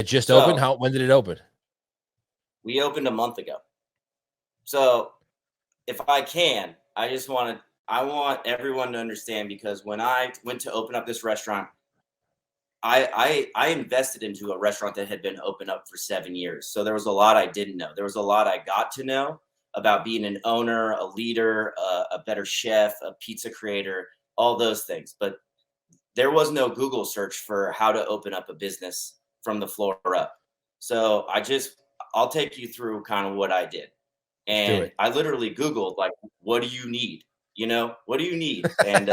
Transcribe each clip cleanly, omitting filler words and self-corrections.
just opened? So When did it open? we opened a month ago. So if I can, I want everyone to understand, because when I went to open up this restaurant, I invested into a restaurant that had been open up for 7 years. So there was a lot I didn't know. There was a lot I got to know about being an owner, a leader, a better chef, a pizza creator, all those things. But there was no Google search for how to open up a business from the floor up. So I'll take you through kind of what I did. And I literally Googled, like, what do you need? What do you need? And,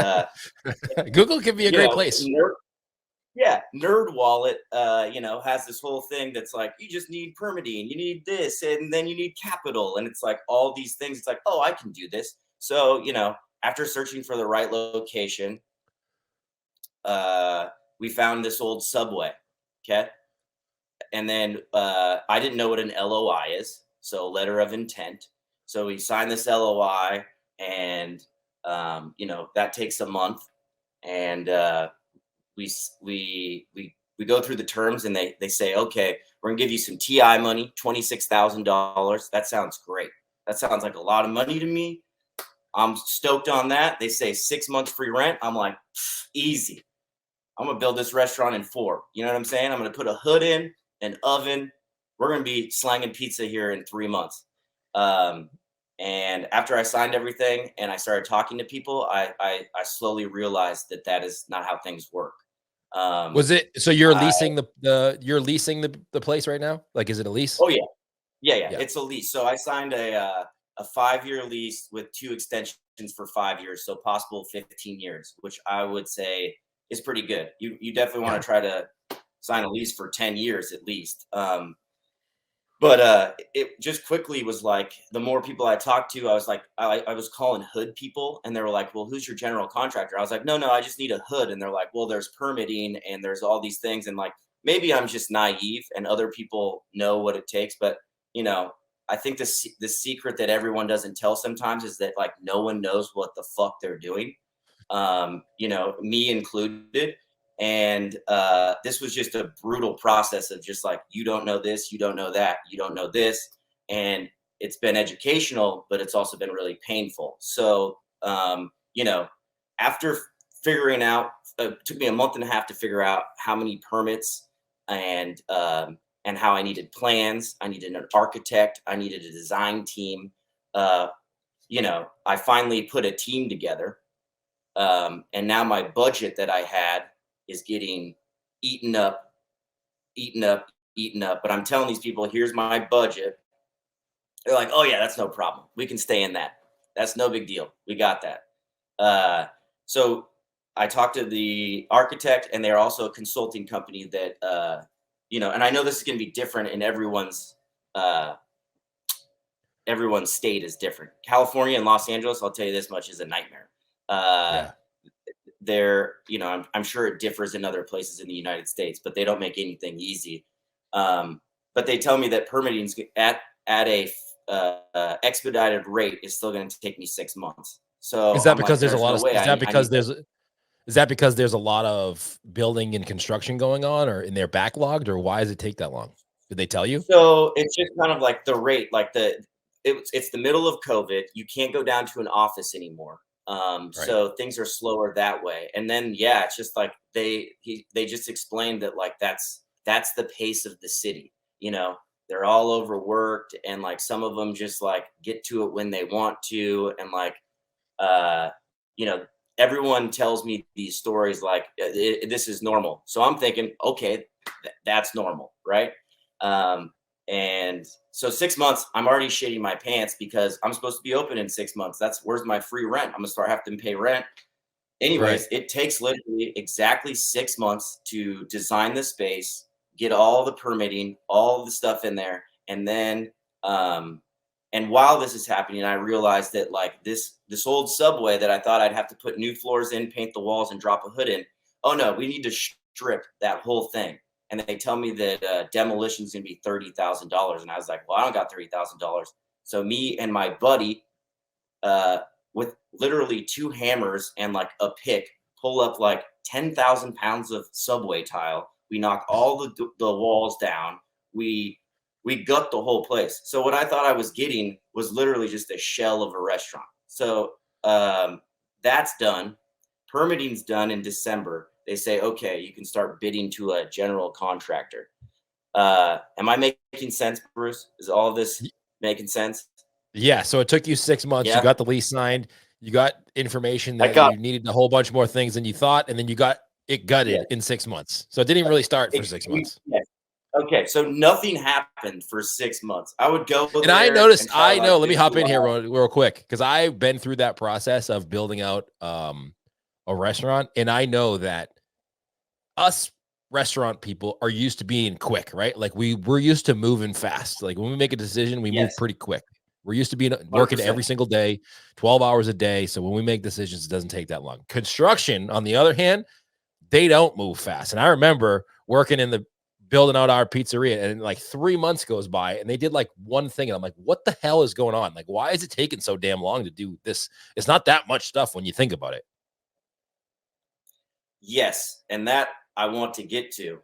Google can be a great place. Nerd Wallet, has this whole thing that's like, you just need permitting, you need this, and then you need capital. And it's like all these things. It's like, oh, I can do this. So, after searching for the right location, we found this old Subway. Okay. And then I didn't know what an LOI is. So letter of intent. So we signed this LOI, and, that takes a month. And we go through the terms, and they say, okay, we're gonna give you some TI money, $26,000. That sounds great. That sounds like a lot of money to me. I'm stoked on that. They say 6 months free rent. I'm like, easy. I'm gonna build this restaurant in 4. You know what I'm saying? I'm gonna put a hood in, an oven. We're gonna be slanging pizza here in 3 months. And after I signed everything and I started talking to people, I slowly realized that is not how things work. Was it so you're leasing the place right now? Like, is it a lease? Oh yeah. It's a lease. So I signed a 5-year lease with 2 extensions for 5 years, so possible 15 years, which I would say is pretty good. You definitely want to try to sign a lease for 10 years at least. But it just quickly was like, the more people I talked to, I was like, I was calling hood people, and they were like, well, who's your general contractor? I was like, no, I just need a hood. And they're like, well, there's permitting and there's all these things. And like, maybe I'm just naive and other people know what it takes. But, I think the secret that everyone doesn't tell sometimes is that, like, no one knows what the fuck they're doing, me included. And this was just a brutal process of just like, you don't know this, you don't know that, you don't know this. And it's been educational, but it's also been really painful. So, after figuring out, it took me a month and a half to figure out how many permits and how I needed plans. I needed an architect. I needed a design team. I finally put a team together. And now my budget that I had is getting eaten up. But I'm telling these people, here's my budget. They're like, oh yeah, that's no problem. We can stay in that. That's no big deal. We got that. So I talked to the architect, and they're also a consulting company that, and I know this is going to be different in everyone's state is different. California and Los Angeles, I'll tell you this much, is a nightmare. I'm sure it differs in other places in the United States, but they don't make anything easy. But they tell me that permitting at a expedited rate is still going to take me 6 months. So is that because there's a lot of? Is that because there's a lot of building and construction going on, or they're backlogged, or why does it take that long? Did they tell you? So it's just kind of like the rate, like it's the middle of COVID. You can't go down to an office anymore. Right. So things are slower that way. And then, it's just like they just explained that, like, that's the pace of the city. They're all overworked, and like some of them just like get to it when they want to. And like, everyone tells me these stories like this is normal. So I'm thinking, okay, that's normal. Right. And so 6 months, I'm already shitting my pants because I'm supposed to be open in 6 months. Where's my free rent? I'm gonna start having to pay rent. Anyways, It takes literally exactly 6 months to design the space, get all the permitting, all the stuff in there. And then, and while this is happening, I realized that like this old Subway that I thought I'd have to put new floors in, paint the walls, and drop a hood in. Oh no, we need to strip that whole thing. And they tell me that Demolition is going to be $30,000. And I was like, well, I don't got $30,000. So me and my buddy, with literally 2 hammers and like a pick, pull up like 10,000 pounds of Subway tile, We knock all the walls down. We gut the whole place. So what I thought I was getting was literally just a shell of a restaurant. So that's done. Permitting's done in December. They say, okay, you can start bidding to a general contractor. Am I making sense, Bruce? Is all this making sense? Yeah. So it took you 6 months. Yeah. You got the lease signed. You got information that you needed a whole bunch more things than you thought, and then you got it gutted in 6 months. So it didn't even really start for 6 months. Yes. Okay, so nothing happened for 6 months. I would go and I noticed. I know. Let me hop in here real quick because I've been through that process of building out a restaurant, and I know that us restaurant people are used to being quick, right? Like we're used to moving fast. Like when we make a decision, we move pretty quick. We're used to being working 100%. Every single day, 12 hours a day. So when we make decisions, it doesn't take that long. Construction, on the other hand, they don't move fast. And I remember working in the building out our pizzeria, and like 3 months goes by and they did like one thing. And I'm like, what the hell is going on? Like, why is it taking so damn long to do this? It's not that much stuff when you think about it. Yes. And that I want to get to.